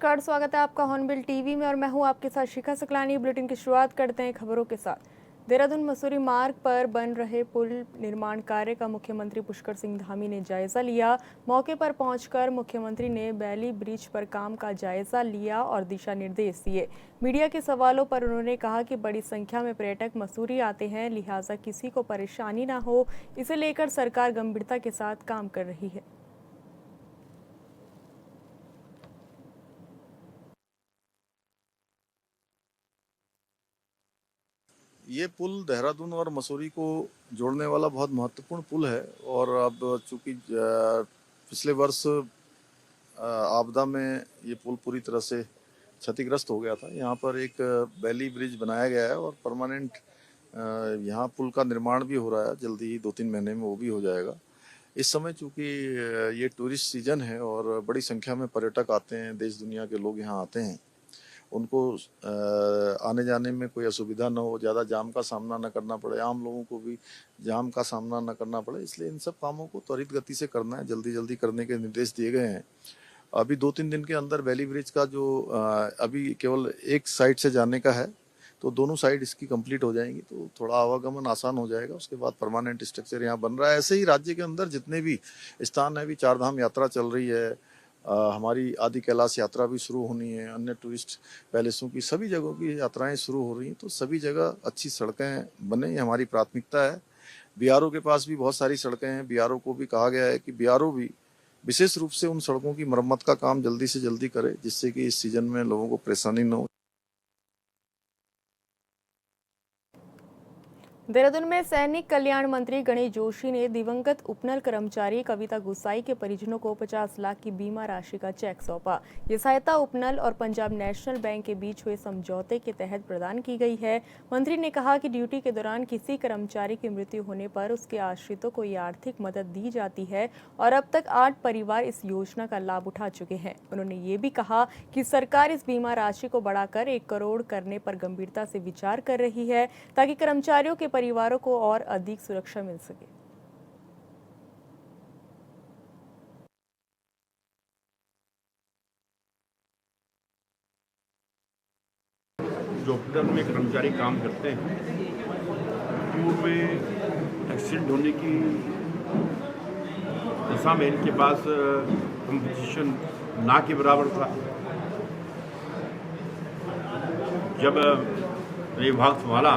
नमस्कार, स्वागत है आपका हॉर्नबिल टीवी में और मैं हूं आपके साथ शिखा सकलानी। बुलेटिन की शुरुआत करते हैं खबरों के साथ। देहरादून मसूरी मार्ग पर बन रहे पुल निर्माण कार्य का मुख्यमंत्री पुष्कर सिंह धामी ने जायजा लिया। मौके पर पहुंचकर मुख्यमंत्री ने बैली ब्रिज पर काम का जायजा लिया और दिशा निर्देश दिए। मीडिया के सवालों पर उन्होंने कहा कि बड़ी संख्या में पर्यटक मसूरी आते हैं, लिहाजा किसी को परेशानी न हो, इसे लेकर सरकार गंभीरता के साथ काम कर रही है। ये पुल देहरादून और मसूरी को जोड़ने वाला बहुत महत्वपूर्ण पुल है और अब चूंकि पिछले वर्ष आपदा में ये पुल पूरी तरह से क्षतिग्रस्त हो गया था। यहाँ पर एक बैली ब्रिज बनाया गया है और परमानेंट यहाँ पुल का निर्माण भी हो रहा है। जल्दी ही 2-3 महीने में वो भी हो जाएगा। इस समय चूंकि ये टूरिस्ट सीजन है और बड़ी संख्या में पर्यटक आते हैं, देश दुनिया के लोग यहाँ आते हैं, उनको आने जाने में कोई असुविधा न हो, ज़्यादा जाम का सामना न करना पड़े, आम लोगों को भी जाम का सामना न करना पड़े, इसलिए इन सब कामों को त्वरित गति से करना है, जल्दी जल्दी करने के निर्देश दिए गए हैं। अभी 2-3 दिन के अंदर बैली ब्रिज का जो अभी केवल एक साइड से जाने का है, तो दोनों साइड इसकी कंप्लीट हो जाएंगी तो थोड़ा आवागमन आसान हो जाएगा। उसके बाद परमानेंट स्ट्रक्चर यहाँ बन रहा है। ऐसे ही राज्य के अंदर जितने भी स्थान है, अभी 4 धाम यात्रा चल रही है, हमारी आदि कैलाश यात्रा भी शुरू होनी है, अन्य टूरिस्ट पैलेसों की सभी जगहों की यात्राएं शुरू हो रही हैं, तो सभी जगह अच्छी सड़कें बने, ये हमारी प्राथमिकता है। बीआरओ के पास भी बहुत सारी सड़कें हैं। बीआरओ को भी कहा गया है कि बीआरओ भी विशेष रूप से उन सड़कों की मरम्मत का काम जल्दी से जल्दी करे, जिससे कि इस सीजन में लोगों को परेशानी न हो। देहरादून में सैनिक कल्याण मंत्री गणेश जोशी ने दिवंगत उपनल कर्मचारी कविता गुसाई के परिजनों को 50 लाख की बीमा राशि का चेक सौंपा। ये सहायता उपनल और पंजाब नेशनल बैंक के बीच हुए समझौते के तहत प्रदान की गई है। मंत्री ने कहा कि ड्यूटी के दौरान किसी कर्मचारी की मृत्यु होने पर उसके आश्रितों को ये आर्थिक मदद दी जाती है और अब तक 8 परिवार इस योजना का लाभ उठा चुके हैं। उन्होंने ये भी कहा कि सरकार इस बीमा राशि को बढ़ाकर 1 करोड़ करने पर गंभीरता से विचार कर रही है, ताकि कर्मचारियों के परिवारों को और अधिक सुरक्षा मिल सके। जो हॉस्पिटल में कर्मचारी काम करते हैं, पूर्व में एक्सीडेंट होने की दशा में इनके पास कंपनसेशन ना के बराबर था। जब विभाग संभाला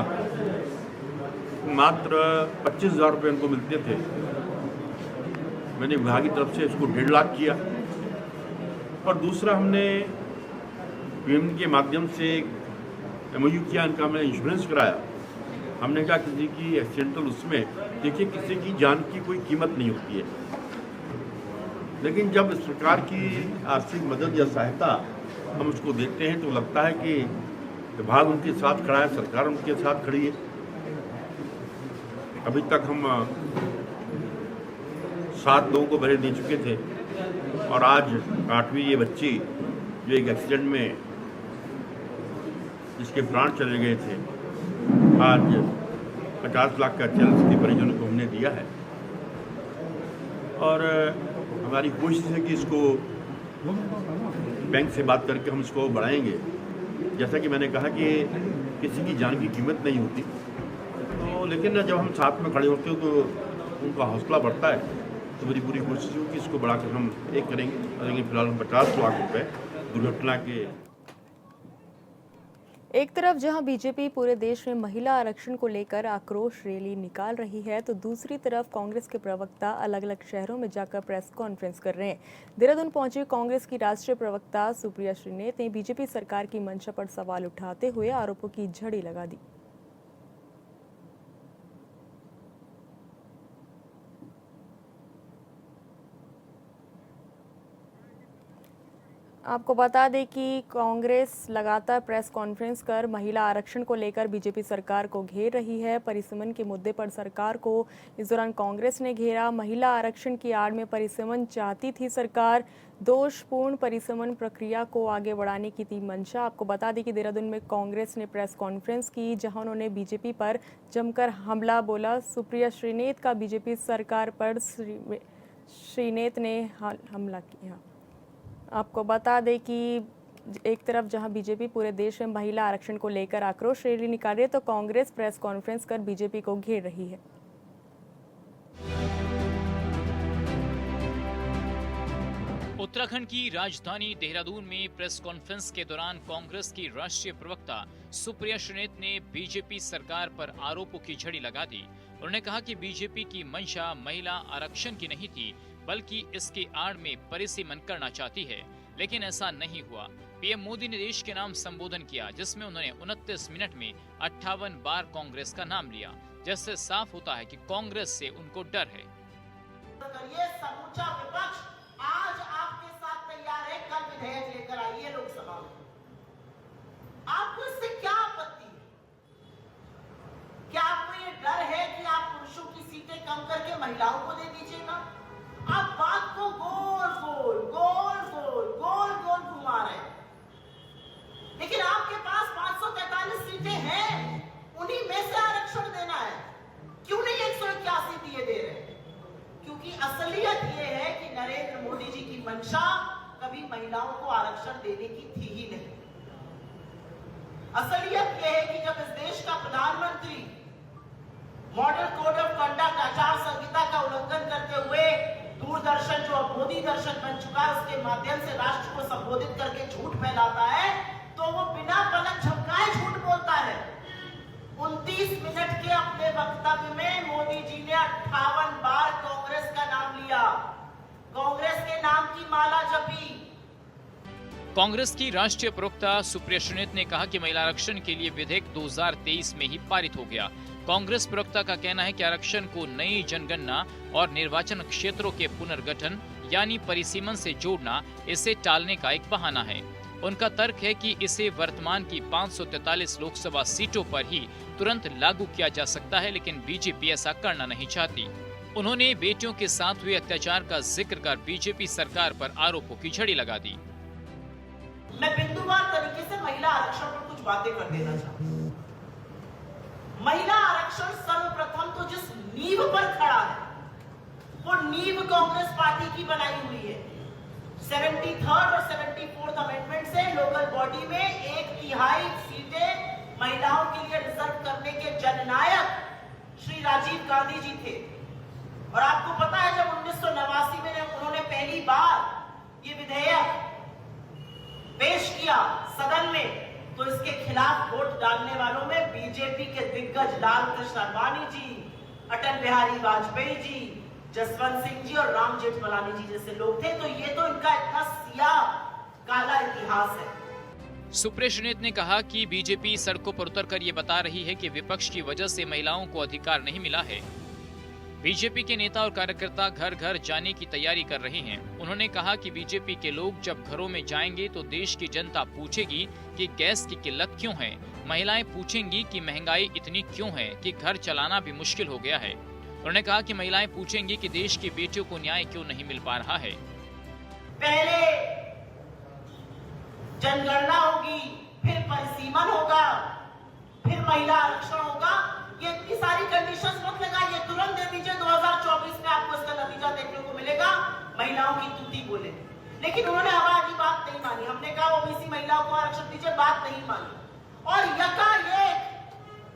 मात्र 25,000 रुपये उनको मिलते थे। मैंने विभाग की तरफ से इसको 1.5 लाख किया और दूसरा हमने पीएम के माध्यम से एमओयू किया, इनका हमने इंश्योरेंस कराया। हमने कहा किसी की एक्सीडेंटल उसमें देखिए किसी की जान की कोई कीमत नहीं होती है, लेकिन जब सरकार की आर्थिक मदद या सहायता हम उसको देखते हैं तो लगता है कि विभाग उनके साथ खड़ा है, सरकार उनके साथ खड़ी है। अभी तक हम 7 लोगों को भरे दे चुके थे और आज 8वीं ये बच्ची जो एक एक्सीडेंट में जिसके प्राण चले गए थे, आज 50 लाख का चेक उसके परिजनों को हमने दिया है। और हमारी कोशिश है कि इसको बैंक से बात करके हम इसको बढ़ाएंगे। जैसा कि मैंने कहा कि किसी की जान की कीमत नहीं होती, तो लेकिन जब हम साथ में खड़े होते हैं तो उनका हौसला बढ़ता है। तो मेरी पूरी कोशिश हो कि इसको बढ़ाकर हम एक करेंगे। फिलहाल हम 50 लाख रुपए दुर्घटना के। एक तरफ जहां बीजेपी पूरे देश में महिला आरक्षण को लेकर आक्रोश रैली निकाल रही है, तो दूसरी तरफ कांग्रेस के प्रवक्ता अलग अलग शहरों में जाकर प्रेस कॉन्फ्रेंस कर रहे हैं। देहरादून पहुंची कांग्रेस की राष्ट्रीय प्रवक्ता सुप्रिया श्रीनेत ने बीजेपी सरकार की मंशा पर सवाल उठाते हुए आरोपों की झड़ी लगा दी। आपको बता दें कि कांग्रेस लगातार प्रेस कॉन्फ्रेंस कर महिला आरक्षण को लेकर बीजेपी सरकार को घेर रही है। परिसीमन के मुद्दे पर सरकार को इस दौरान कांग्रेस ने घेरा। महिला आरक्षण की आड़ में परिसीमन चाहती थी सरकार। दोषपूर्ण परिसीमन प्रक्रिया को आगे बढ़ाने की थी मंशा। आपको बता दें कि देहरादून में कांग्रेस ने प्रेस कॉन्फ्रेंस की, जहां उन्होंने बीजेपी पर जमकर हमला बोला। सुप्रिया श्रीनेत का बीजेपी सरकार पर श्रीनेत ने हमला किया। आपको बता दें कि एक तरफ जहां बीजेपी पूरे देश में महिला आरक्षण को लेकर आक्रोश रैली निकाल रही है, तो कांग्रेस प्रेस कॉन्फ्रेंस कर बीजेपी को घेर रही है। उत्तराखंड की राजधानी देहरादून में प्रेस कॉन्फ्रेंस के दौरान कांग्रेस की राष्ट्रीय प्रवक्ता सुप्रिया श्रीनेत ने बीजेपी सरकार पर आरोपों की झड़ी लगा दी। उन्होंने कहा कि बीजेपी की मंशा महिला आरक्षण की नहीं थी, बल्कि इसकी आड़ में परिसीमन करना चाहती है, लेकिन ऐसा नहीं हुआ। पीएम मोदी ने देश के नाम संबोधन किया, जिसमें उन्होंने 29 मिनट में 58 बार कांग्रेस का नाम लिया, जिससे साफ होता है कि कांग्रेस से उनको डर है। ये समूचा विपक्ष आज आपके साथ तैयार है, कल विधेयक लेकर आइए लोकसभा में। आपको इससे क्या आपत्ति है? क्या आपको ये डर है कि आप पुरुषों की सीटें कम करके महिलाओं को दे दीजिएगा? आप बात को गोल गोल घुमा रहे हैं। लेकिन आपके पास 543 सीटें हैं, उन्हीं में से आरक्षण देना है। क्यों नहीं 181 दिए दे रहे? क्योंकि असलियत ये है कि नरेंद्र मोदी जी की मंशा कभी महिलाओं को आरक्षण देने की थी ही नहीं। असलियत ये है कि जब इस देश का प्रधानमंत्री मॉडल कोड ऑफ कंडक्ट आचार संहिता का उल्लंघन करते हुए दूरदर्शन, जो अब मोदी दर्शन बन चुका है, उसके माध्यम से राष्ट्र को संबोधित करके झूठ फैलाता है, तो वो बिना पलक झपकाए झूठ बोलता है। 29 मिनट के अपने वक्तव्य में मोदी जी ने 58 बार कांग्रेस का नाम लिया, कांग्रेस के नाम की माला जपी। कांग्रेस की राष्ट्रीय प्रवक्ता सुप्रिया श्रीनेत ने कहा कि महिला आरक्षण के लिए विधेयक 2023 में ही पारित हो गया। कांग्रेस प्रवक्ता का कहना है कि आरक्षण को नई जनगणना और निर्वाचन क्षेत्रों के पुनर्गठन यानी परिसीमन से जोड़ना इसे टालने का एक बहाना है। उनका तर्क है कि इसे वर्तमान की 543 लोकसभा सीटों पर ही तुरंत लागू किया जा सकता है, लेकिन बीजेपी ऐसा करना नहीं चाहती। उन्होंने बेटियों के साथ हुए अत्याचार का जिक्र कर बीजेपी सरकार पर आरोपों की झड़ी लगा दी। मैं बिंदुवार तरीके से महिला आरक्षण पर कुछ बातें कर देना चाहूँ। महिला आरक्षण सर्वप्रथम तो जिस नींव पर खड़ा है, वो नींव कांग्रेस पार्टी की बनाई हुई है। 73rd और 74th अमेंडमेंट से लोकल बॉडी में 1/3 सीटें महिलाओं के लिए रिजर्व करने के जननायक श्री राजीव गांधी जी थे। और आपको पता है, जब 1989 में उन्होंने पहली बार ये विधेयक पेश किया सदन में, तो इसके खिलाफ वोट डालने वालों में बीजेपी के दिग्गज लाल कृष्ण आडवाणी जी, अटल बिहारी वाजपेयी जी, जसवंत सिंह जी और राम जेठमलानी जी जैसे लोग थे। तो ये तो इनका इतना सियाह काला इतिहास है। सुप्रिया श्रीनेत ने कहा कि बीजेपी सड़कों पर उतरकर ये बता रही है कि विपक्ष की वजह से महिलाओं को अधिकार नहीं मिला है। बीजेपी के नेता और कार्यकर्ता घर घर जाने की तैयारी कर रहे हैं। उन्होंने कहा कि बीजेपी के लोग जब घरों में जाएंगे तो देश की जनता पूछेगी कि गैस की किल्लत क्यों है, महिलाएं पूछेंगी कि महंगाई इतनी क्यों है कि घर चलाना भी मुश्किल हो गया है। उन्होंने कहा कि महिलाएं पूछेंगी कि देश की बेटियों को न्याय क्यों नहीं मिल पा रहा है। पहले जनगणना होगी, फिर परिसीमन होगा, फिर महिला आरक्षण होगा। ये इतनी सारी कंडीशंस मत लगाइए, तुरंत दे दीजिए। 2024 में आपको इसका नतीजा देखने को मिलेगा, महिलाओं की तूती बोले। लेकिन उन्होंने हमारी बात नहीं मानी। हमने कहा ओबीसी महिलाओं को आरक्षण दीजिए, बात नहीं मानी। और यकायक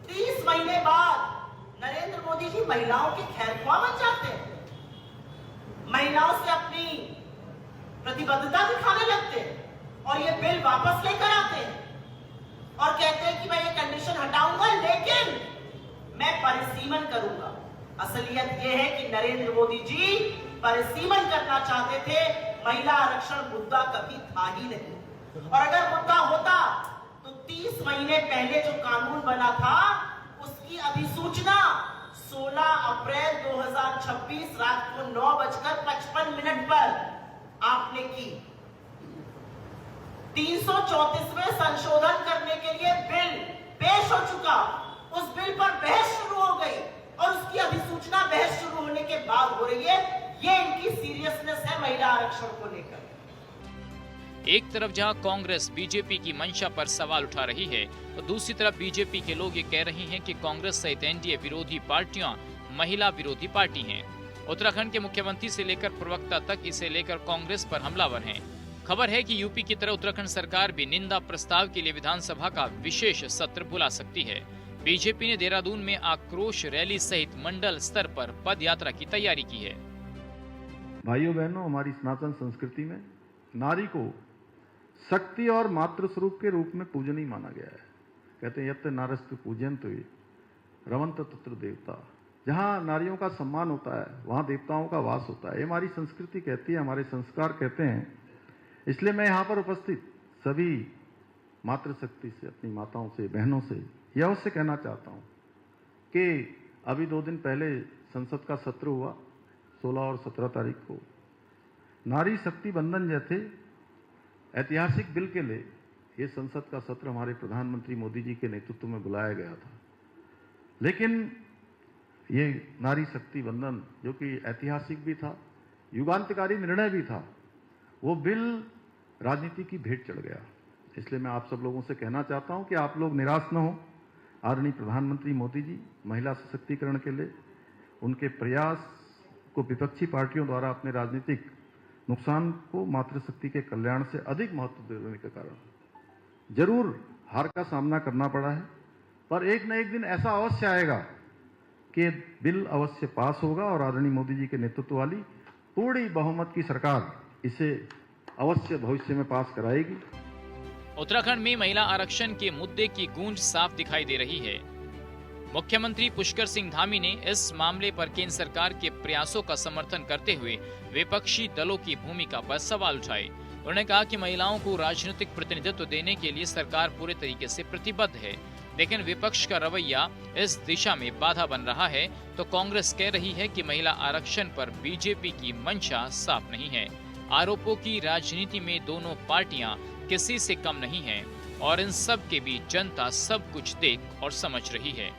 30 महीने बाद नरेंद्र मोदी जी महिलाओं के खैरख्वाह बन जाते हैं, महिलाओं से अपनी प्रतिबद्धता दिखाने लगते हैं और ये बिल वापस लेकर आते हैं और कहते हैं कि मैं ये कंडीशन हटाऊंगा, लेकिन मैं परिसीमन करूंगा। असलियत ये है कि नरेंद्र मोदी जी परिसीमन करना चाहते थे। महिला आरक्षण मुद्दा कभी था ही नहीं। और अगर मुद्दा होता तो 30 महीने पहले जो कानून बना था, उसकी अधिसूचना 16 अप्रैल 2026 रात को 9:55 पर आपने की। 334वें संशोधन करने के लिए बिल पेश हो चुका, उस बिल पर बहस शुरू हो गई और उसकी अधिसूचना बहस शुरू होने के बाद हो रही है। ये इनकी सीरियसनेस है महिला आरक्षण को लेकर। एक तरफ जहां कांग्रेस बीजेपी की मंशा पर सवाल उठा रही है, तो दूसरी तरफ बीजेपी के लोग ये कह रहे हैं कि कांग्रेस सहित एनडीए विरोधी पार्टियां महिला विरोधी पार्टी हैं। उत्तराखंड के मुख्यमंत्री से लेकर प्रवक्ता तक इसे लेकर कांग्रेस पर हमलावर हैं। खबर है कि यूपी की तरह उत्तराखंड सरकार भी निंदा प्रस्ताव के लिए विधानसभा का विशेष सत्र बुला सकती है। बीजेपी ने देहरादून में आक्रोश रैली सहित मंडल स्तर पर पद यात्रा की तैयारी की है। भाइयों बहनों, हमारी सनातन संस्कृति में नारी को शक्ति और मातृ स्वरूप के रूप में पूजनीय माना गया है। कहते हैं यत् नारस्तु पूजयन्तु रमन्त तत्र देवता। जहाँ नारियों का सम्मान होता है वहाँ देवताओं का वास होता है। ये हमारी संस्कृति कहती है, हमारे संस्कार कहते हैं। इसलिए मैं यहाँ पर उपस्थित सभी मातृशक्ति से, अपनी माताओं से, बहनों से यह अवश्य कहना चाहता हूँ कि अभी 2 दिन पहले संसद का सत्र हुआ, 16 और 17 तारीख को। नारी शक्ति बंधन जैसे ऐतिहासिक बिल के लिए ये संसद का सत्र हमारे प्रधानमंत्री मोदी जी के नेतृत्व में बुलाया गया था। लेकिन ये नारी शक्ति बंधन जो कि ऐतिहासिक भी था, युगांतकारी निर्णय भी था, वो बिल राजनीति की भेंट चढ़ गया। इसलिए मैं आप सब लोगों से कहना चाहता हूं कि आप लोग निराश न हो। आदरणीय प्रधानमंत्री मोदी जी महिला सशक्तिकरण के लिए उनके प्रयास को विपक्षी पार्टियों द्वारा अपने राजनीतिक नुकसान को मातृशक्ति के कल्याण से अधिक महत्व देने के कारण जरूर हार का सामना करना पड़ा है। पर एक न एक दिन ऐसा अवश्य आएगा कि बिल अवश्य पास होगा और आदरणीय मोदी जी के नेतृत्व वाली पूर्ण बहुमत की सरकार इसे अवश्य भविष्य में पास कराएगी। उत्तराखंड में महिला आरक्षण के मुद्दे की गूंज साफ दिखाई दे रही है। मुख्यमंत्री पुष्कर सिंह धामी ने इस मामले पर केंद्र सरकार के प्रयासों का समर्थन करते हुए विपक्षी दलों की भूमिका पर सवाल उठाए। उन्होंने कहा कि महिलाओं को राजनीतिक प्रतिनिधित्व देने के लिए सरकार पूरे तरीके से प्रतिबद्ध है, लेकिन विपक्ष का रवैया इस दिशा में बाधा बन रहा है। तो कांग्रेस कह रही है कि महिला आरक्षण पर बीजेपी की मंशा साफ नहीं है। आरोपों की राजनीति में दोनों पार्टियां किसी से कम नहीं हैं और इन सब के बीच जनता सब कुछ देख और समझ रही है।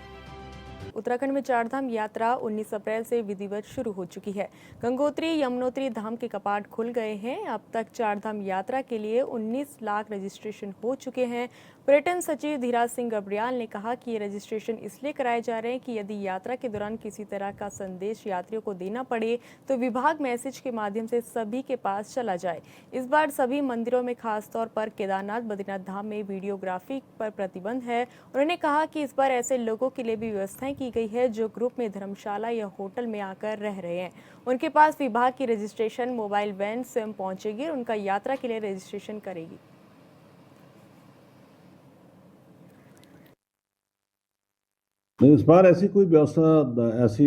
उत्तराखंड में चारधाम यात्रा 19 अप्रैल से विधिवत शुरू हो चुकी है। गंगोत्री यमुनोत्री धाम के कपाट खुल गए हैं। अब तक चारधाम यात्रा के लिए 19 लाख रजिस्ट्रेशन हो चुके हैं। पर्यटन सचिव धीराज सिंह गब्रियाल ने कहा कि ये रजिस्ट्रेशन इसलिए कराए जा रहे हैं कि यदि यात्रा के दौरान किसी तरह का संदेश यात्रियों को देना पड़े तो विभाग मैसेज के माध्यम से सभी के पास चला जाए। इस बार सभी मंदिरों में खासतौर पर केदारनाथ बद्रीनाथ धाम में वीडियोग्राफी पर प्रतिबंध है। उन्होंने कहा कि इस बार ऐसे लोगों के लिए भी व्यवस्थाएं की गई है जो ग्रुप में धर्मशाला या होटल में आकर रह रहे हैं। उनके पास विभाग की रजिस्ट्रेशन मोबाइल वैन स्वयं पहुंचेगी और उनका यात्रा के लिए रजिस्ट्रेशन करेगी। नहीं, इस बार ऐसी कोई व्यवस्था, ऐसी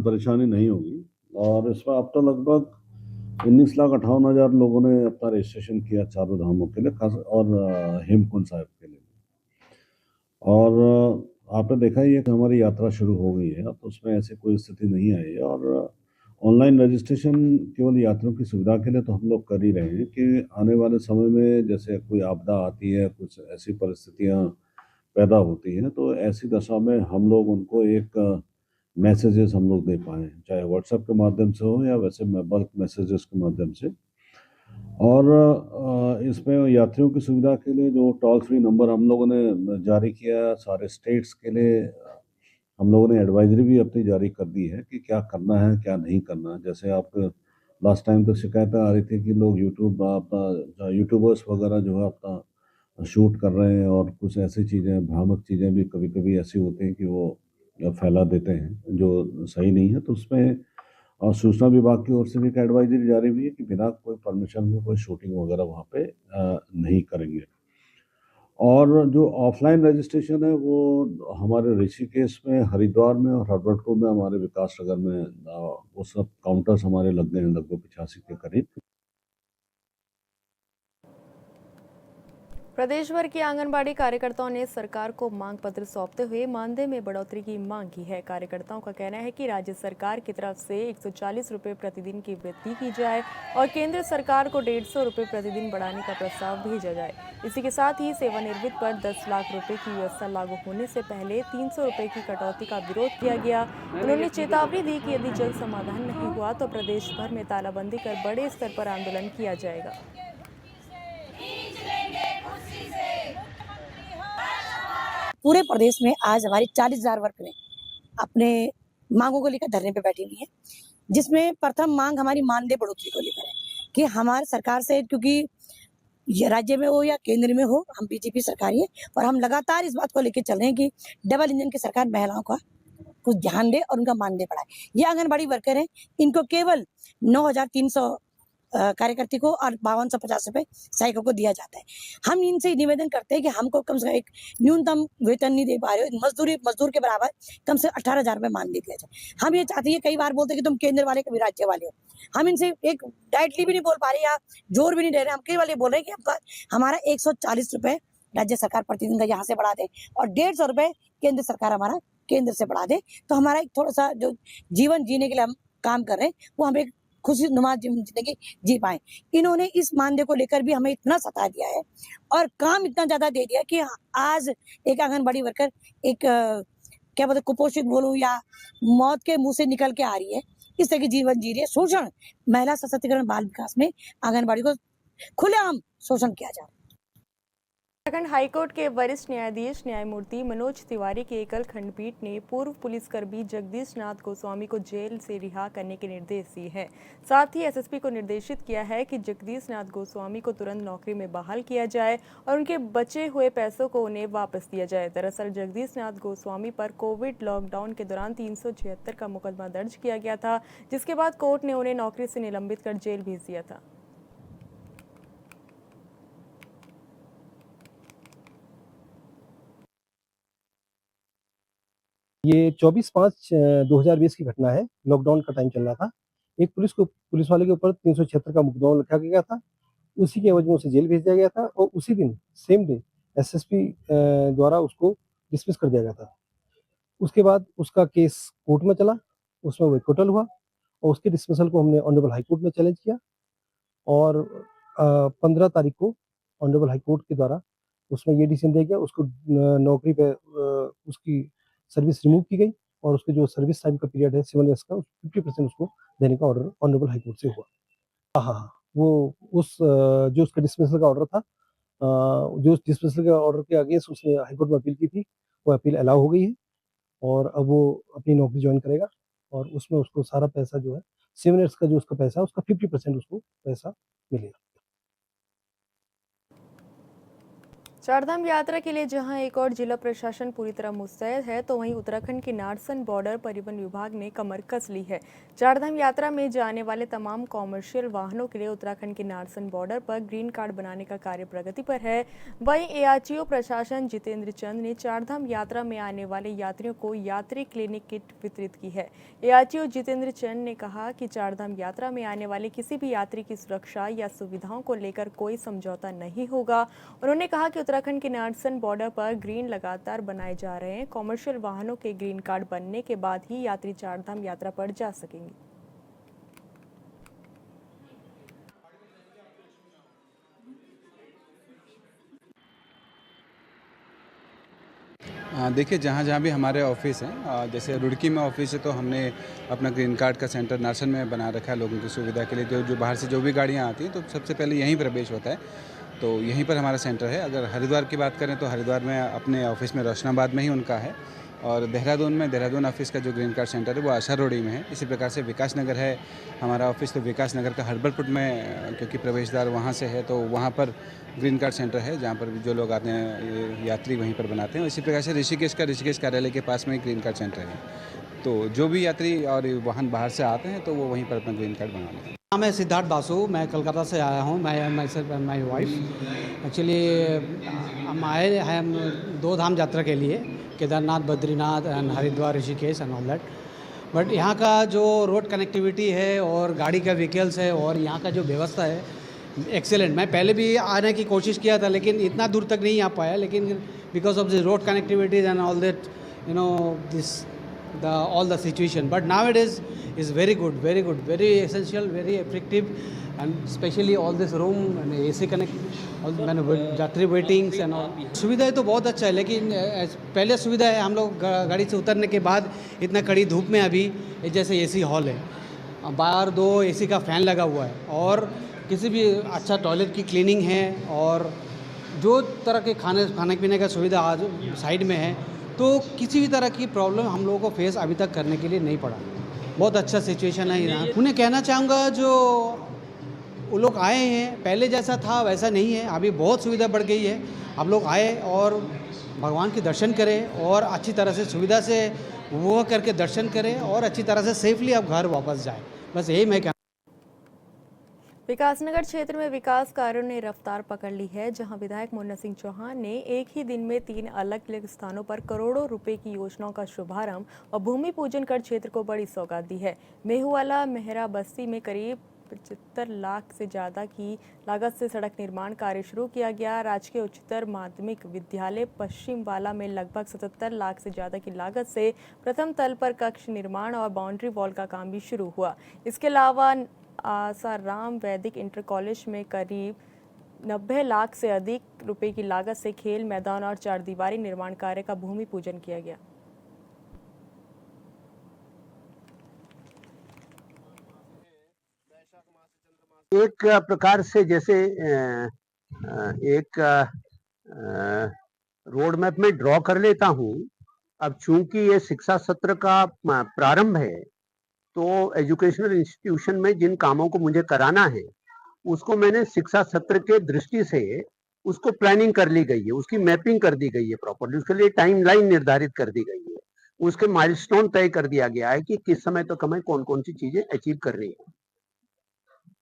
परेशानी नहीं होगी। और इस बार अब तो लगभग 19,58,000 लोगों ने अपना रजिस्ट्रेशन किया चारों धामों के लिए, खास और हेमकुंड साहिब के लिए। और आपने देखा ही है कि हमारी यात्रा शुरू हो गई है, तो उसमें ऐसी कोई स्थिति नहीं आई है। और ऑनलाइन रजिस्ट्रेशन केवल यात्रियों की सुविधा के लिए तो हम लोग कर ही रहे हैं कि आने वाले समय में जैसे कोई आपदा आती है, कुछ ऐसी परिस्थितियाँ पैदा होती हैं, तो ऐसी दशा में हम लोग उनको एक मैसेजेस हम लोग दे पाएँ, चाहे व्हाट्सएप के माध्यम से हो या वैसे बल्क मैसेजेस के माध्यम से। और इसमें यात्रियों की सुविधा के लिए जो टोल फ्री नंबर हम लोगों ने जारी किया, सारे स्टेट्स के लिए हम लोगों ने एडवाइजरी भी अपनी जारी कर दी है कि क्या करना है, क्या नहीं करना है। जैसे आप लास्ट टाइम तो शिकायतें आ रही थी कि लोग यूट्यूबर्स वगैरह जो है अपना शूट कर रहे हैं और कुछ ऐसी चीज़ें, भ्रामक चीज़ें भी कभी-कभी ऐसी होती हैं कि वो फैला देते हैं जो सही नहीं है। तो उसमें सूचना विभाग की ओर से भी एक एडवाइजरी जारी हुई है कि बिना कोई परमिशन के कोई शूटिंग वगैरह वहाँ पे नहीं करेंगे। और जो ऑफलाइन रजिस्ट्रेशन है वो हमारे ऋषिकेश में, हरिद्वार में और हरबटपुर में, हमारे विकास नगर में वो सब काउंटर्स हमारे लग गए हैं लगभग 85 के करीब। प्रदेश भर के आंगनबाड़ी कार्यकर्ताओं ने सरकार को मांग पत्र सौंपते हुए मानदेय में बढ़ोतरी की मांग की है। कार्यकर्ताओं का कहना है कि राज्य सरकार की तरफ से 140 रुपये प्रतिदिन की वृद्धि की जाए और केंद्र सरकार को 150 रुपये प्रतिदिन बढ़ाने का प्रस्ताव भेजा जाए। इसी के साथ ही सेवानिवृत्त पर 10 लाख रुपए की व्यवस्था लागू होने से पहले 300 रुपये की कटौती का विरोध किया गया। उन्होंने चेतावनी दी कि यदि जल्द समाधान नहीं हुआ तो प्रदेश भर में तालाबंदी कर बड़े स्तर पर आंदोलन किया जाएगा। पूरे प्रदेश में आज हमारी 40,000 वर्ग में अपने मांगों को लेकर धरने पे बैठी हुई है, जिसमें प्रथम मांग हमारी मानदेय बढ़ोतरी को लेकर है कि हमारे सरकार से, क्योंकि ये राज्य में हो या केंद्र में हो, हम बीजेपी सरकार ही है और हम लगातार इस बात को लेकर चल रहे हैं कि डबल इंजन की सरकार महिलाओं का कुछ ध्यान दे और उनका मानदेय बढ़ाए। ये आंगनबाड़ी वर्कर हैं, इनको केवल 9,300 कार्यकर्ती को और 5250 रुपए सहायकों को दिया जाता है। हम इनसे निवेदन करते हैं कि हमको कम से कम एक न्यूनतम वेतन नहीं दे पा रहे हो, मजदूर के बराबर कम से 18,000 रुपए मानदेय दिया जाए। हम ये चाहते हैं, कई बार बोलते हैं कि तुम केंद्र वाले कभी राज्य वाले हो, हम इनसे एक डायरेक्टली भी नहीं बोल पा रहे या जोर भी नहीं दे रहे, हम केवल ये बोल रहे हैं कि हमारा 140 रुपए राज्य सरकार प्रतिदिन का यहाँ से बढ़ा दे और 150 रुपए केंद्र सरकार हमारा केंद्र से बढ़ा दे, तो हमारा एक थोड़ा सा जो जीवन जीने के लिए हम काम कर रहे हैं वो हम एक खुशीनुमा जिंदगी जी पाए। इन्होंने इस मानदेय को लेकर भी हमें इतना सता दिया है और काम इतना ज्यादा दे दिया कि आज एक आंगनबाड़ी वर्कर एक क्या बोलते कुपोषित बोलूं या मौत के मुंह से निकल के आ रही है, इस तरह की जीवन जी रही है। शोषण, महिला सशक्तिकरण बाल विकास में आंगनबाड़ी को खुलेआम शोषण किया जा रहा है। उत्तराखंड हाईकोर्ट के वरिष्ठ न्यायाधीश न्यायमूर्ति मनोज तिवारी की एकल खंडपीठ ने पूर्व पुलिसकर्मी जगदीश नाथ गोस्वामी को जेल से रिहा करने के निर्देश दिए हैं। साथ ही एसएसपी को निर्देशित किया है कि जगदीश नाथ गोस्वामी को तुरंत नौकरी में बहाल किया जाए और उनके बचे हुए पैसों को उन्हें वापस दिया जाए। दरअसल जगदीश नाथ गोस्वामी पर कोविड लॉकडाउन के दौरान 376 का मुकदमा दर्ज किया गया था, जिसके बाद कोर्ट ने उन्हें नौकरी से निलंबित कर जेल भेज दिया था। ये 24/5/2020 की घटना है। लॉकडाउन का टाइम चल रहा था। एक पुलिस वाले के ऊपर 376 का मुकदमा लिखा गया था। उसी के एवज में उसे जेल भेज दिया गया था और उसी दिन सेम डे एसएसपी द्वारा उसको डिसमिस कर दिया गया था। उसके बाद उसका केस कोर्ट में चला, उसमें वो एक्विटल हुआ और उसके डिसमिसल को हमने ऑनरेबल हाई कोर्ट में चैलेंज किया और 15 तारीख को ऑनरेबल हाई कोर्ट के द्वारा उसमें ये डिसीजन दिया गया, उसको नौकरी पे उसकी सर्विस रिमूव की गई और उसके जो सर्विस टाइम का पीरियड है 7 इयर्स का 50% उसको देने का ऑर्डर ऑनरेबल हाई कोर्ट से हुआ। हाँ, वो उस जो उसका डिसमिसल का ऑर्डर था, जो डिसमिसल के ऑर्डर के अगेंस्ट उसने हाई कोर्ट में अपील की थी, वो अपील अलाउ हो गई है और अब वो अपनी नौकरी ज्वाइन करेगा और उसमें उसको सारा पैसा जो है 7 इयर्स का जो उसका पैसा है उसका 50% उसको पैसा मिलेगा। चारधाम यात्रा के लिए जहां एक और जिला प्रशासन पूरी तरह मुस्तैद है, तो वहीं उत्तराखंड के नारसन बॉर्डर परिवहन विभाग ने कमर कस ली है। चारधाम यात्रा में जाने वाले तमाम कॉमर्शियल वाहनों के लिए उत्तराखंड के नारसन बॉर्डर पर ग्रीन कार्ड बनाने का कार्य प्रगति पर है। वहीं एआरटीओ प्रशासन जितेंद्र चंद ने चारधाम यात्रा में आने वाले यात्रियों को यात्री क्लिनिक किट वितरित की है। एआरटीओ जितेंद्र चंद ने कहा कि चारधाम यात्रा में आने वाले किसी भी यात्री की सुरक्षा या सुविधाओं को लेकर कोई समझौता नहीं होगा। उन्होंने कहा कि उत्तराखंड के नारसन बॉर्डर पर ग्रीन लगातार बनाए जा रहे हैं। कॉमर्शियल वाहनों के ग्रीन कार्ड बनने के बाद ही यात्री चारधाम यात्रा पर जा सकेंगे। देखिए, जहाँ जहाँ भी हमारे ऑफिस हैं, जैसे रुड़की में ऑफिस है तो हमने अपना ग्रीन कार्ड का सेंटर नारसन में बना रखा है लोगों की सुविधा के लिए। जो बाहर से जो भी गाड़ियाँ आती हैं तो सबसे पहले यहीं प्रवेश होता है, तो यहीं पर हमारा सेंटर है। अगर हरिद्वार की बात करें तो हरिद्वार में अपने ऑफिस में रोशनाबाद में ही उनका है और देहरादून ऑफिस का जो ग्रीन कार्ड सेंटर है वो आशा रोड़ी में है। इसी प्रकार से विकास नगर है हमारा ऑफिस, तो विकास नगर का हर्बलपुर में क्योंकि प्रवेशद्वार वहाँ से है तो वहाँ पर ग्रीन कार्ड सेंटर है, जहाँ पर जो लोग आते हैं यात्री वहीं पर बनाते हैं। इसी प्रकार से ऋषिकेश कार्यालय के पास में ग्रीन कार्ड सेंटर है, तो जो भी यात्री और वाहन बाहर से आते हैं तो वो वहीं पर अपना ग्रीन कार्ड बना लेते हैं। नाम है सिद्धार्थ बासु, मैं कलकत्ता से आया हूँ। माई वाइफ एक्चुअली हम आए हैं 2 धाम यात्रा के लिए, Kedarnath, Badrinath and Haridwar, Rishikesh and all that. But यहाँ का जो रोड कनेक्टिविटी है और गाड़ी का व्हीकल्स है और यहाँ का जो व्यवस्था है एक्सेलेंट। मैं पहले भी आने की कोशिश किया था लेकिन इतना दूर तक नहीं आ पाया, लेकिन because of the road connectivities and all that this all the situation, but nowadays is very good, very essential, very effective, and especially all this room and AC connect, all यात्री वेटिंग्स एंड ऑल। सुविधाएं तो बहुत अच्छा है, लेकिन पहले सुविधा है हम लोग गाड़ी से उतरने के बाद इतना कड़ी धूप में अभी जैसे AC हॉल है, बाहर 2 AC का फ़ैन लगा हुआ है और किसी भी अच्छा टॉयलेट की क्लीनिंग है और जो तरह के खाने पीने का सुविधा आज साइड में है, तो किसी भी तरह की प्रॉब्लम हम लोगों को फेस अभी तक करने के लिए नहीं पड़ा। बहुत अच्छा सिचुएशन है यहाँ। उन्हें कहना चाहूँगा जो वो लोग आए हैं, पहले जैसा था वैसा नहीं है, अभी बहुत सुविधा बढ़ गई है। आप लोग आए और भगवान के दर्शन करें और अच्छी तरह से सुविधा से वो करके दर्शन करें और अच्छी तरह से सेफली आप घर वापस जाएं। बस यही मैं कहना। विकासनगर क्षेत्र में विकास कार्यों ने रफ्तार पकड़ ली है, जहां विधायक मुन्ना सिंह चौहान ने एक ही दिन में 3 अलग-अलग स्थानों पर करोड़ों रुपए की योजनाओं का शुभारंभ और भूमि पूजन कर क्षेत्र को बड़ी सौगात दी है। मेहुवाला मेहरा बस्ती में करीब 75 लाख से ज़्यादा की लागत से सड़क निर्माण कार्य शुरू किया गया। राजकीय उच्चतर माध्यमिक विद्यालय पश्चिम वाला में लगभग 77 लाख से ज़्यादा की लागत से प्रथम तल पर कक्ष निर्माण और बाउंड्री वॉल का काम भी शुरू हुआ। इसके अलावा आसाराम वैदिक इंटर कॉलेज में करीब 90 लाख से अधिक रुपए की लागत से खेल मैदान और 4 दीवारी निर्माण कार्य का भूमि पूजन किया गया। एक प्रकार से जैसे एक रोड मैप में ड्रॉ कर लेता हूँ। अब चूंकि ये शिक्षा सत्र का प्रारंभ है, तो एजुकेशनल इंस्टीट्यूशन में जिन कामों को मुझे कराना है उसको मैंने शिक्षा सत्र के दृष्टि से उसको प्लानिंग कर ली गई है, उसकी मैपिंग कर दी गई है प्रॉपर्ली, उसके लिए टाइमलाइन निर्धारित कर दी गई है, उसके माइलस्टोन तय कर दिया गया है कि किस समय तक हमें कौन कौन सी चीजें अचीव करनी है।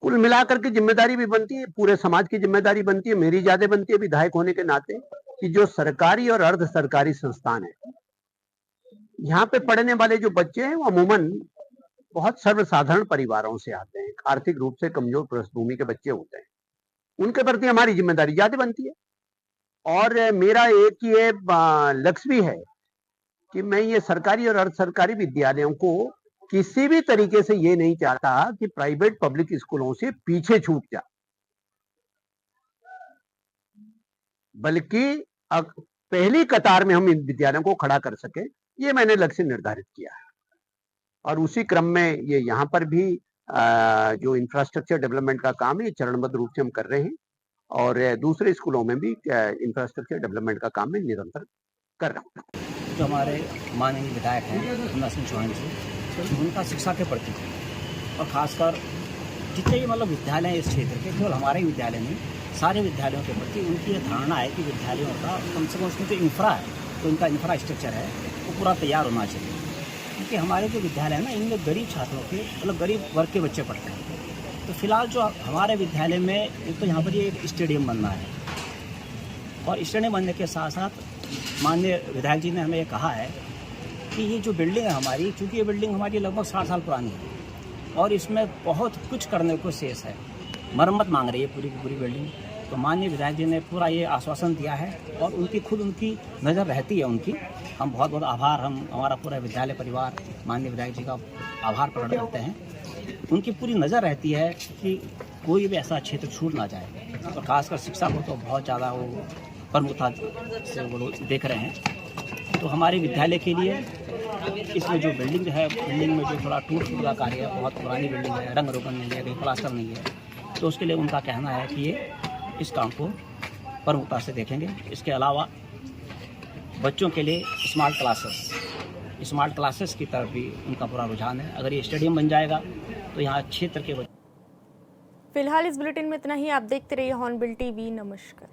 कुल मिलाकर के जिम्मेदारी भी बनती है, पूरे समाज की जिम्मेदारी बनती है, मेरी ज्यादा बनती है विधायक होने के नाते, कि जो सरकारी और अर्ध सरकारी संस्थान है, यहाँ पे पढ़ने वाले जो बच्चे हैं वो अमूमन बहुत सर्वसाधारण परिवारों से आते हैं, आर्थिक रूप से कमजोर पृष्ठभूमि के बच्चे होते हैं, उनके प्रति हमारी जिम्मेदारी ज्यादा बनती है। और मेरा एक ये लक्ष्य भी है कि मैं ये सरकारी और अर्ध सरकारी विद्यालयों को किसी भी तरीके से ये नहीं चाहता कि प्राइवेट पब्लिक स्कूलों से पीछे छूट जाए, बल्कि पहली कतार में हम इन विद्यालयों को खड़ा कर सके, ये मैंने लक्ष्य निर्धारित किया है। और उसी क्रम में ये यहाँ पर भी जो इंफ्रास्ट्रक्चर डेवलपमेंट का काम है चरणबद्ध रूप से हम कर रहे हैं, और दूसरे स्कूलों में भी इंफ्रास्ट्रक्चर डेवलपमेंट का काम मैं निरंतर कर रहा हूँ। जो हमारे माननीय विधायक हैं मुन्ना सिंह चौहान जी, उनका शिक्षा के प्रति और खासकर जितने भी मतलब विद्यालय हैं इस क्षेत्र के, केवल हमारे ही विद्यालय नहीं सारे विद्यालयों के प्रति उनकी ये धारणा है कि विद्यालयों का कम से कम उसमें जो इंफ्रा है, तो उनका इंफ्रास्ट्रक्चर है वो पूरा तैयार होना चाहिए। क्योंकि हमारे जो विद्यालय है ना, इनमें गरीब छात्रों के मतलब गरीब वर्ग के बच्चे पढ़ते हैं। तो फिलहाल जो हमारे विद्यालय में एक तो यहाँ पर ये एक स्टेडियम बनना है, और स्टेडियम बनने के साथ साथ माननीय विधायक जी ने हमें ये कहा है कि ये जो बिल्डिंग है हमारी, चूँकि ये बिल्डिंग हमारी लगभग 60 साल पुरानी है और इसमें बहुत कुछ करने को शेष है, मरम्मत मांग रही है पूरी की पूरी बिल्डिंग। तो माननीय विधायक जी ने पूरा ये आश्वासन दिया है और उनकी नज़र रहती है उनकी। हम बहुत बहुत आभार, हम हमारा पूरा विद्यालय परिवार माननीय विधायक जी का आभार प्रकट करते हैं। उनकी पूरी नज़र रहती है कि कोई भी ऐसा क्षेत्र छूट ना जाए, और खासकर शिक्षा को तो बहुत ज़्यादा वो प्रमुखता से वो लोग देख रहे हैं। तो हमारे विद्यालय के लिए इसमें जो बिल्डिंग है, बिल्डिंग में जो थोड़ा टूट फूट का कार्य है, बहुत पुरानी बिल्डिंग है, रंग रोगन नहीं है, कहीं प्लास्टर नहीं है, तो उसके लिए उनका कहना है कि ये इस काम को प्रमुखता से देखेंगे। इसके अलावा बच्चों के लिए स्मार्ट क्लासेस की तरफ भी उनका पूरा रुझान है। अगर ये स्टेडियम बन जाएगा तो यहाँ क्षेत्र के फिलहाल इस बुलेटिन में इतना ही। आप देखते रहिए हॉर्नबिल टीवी। नमस्कार।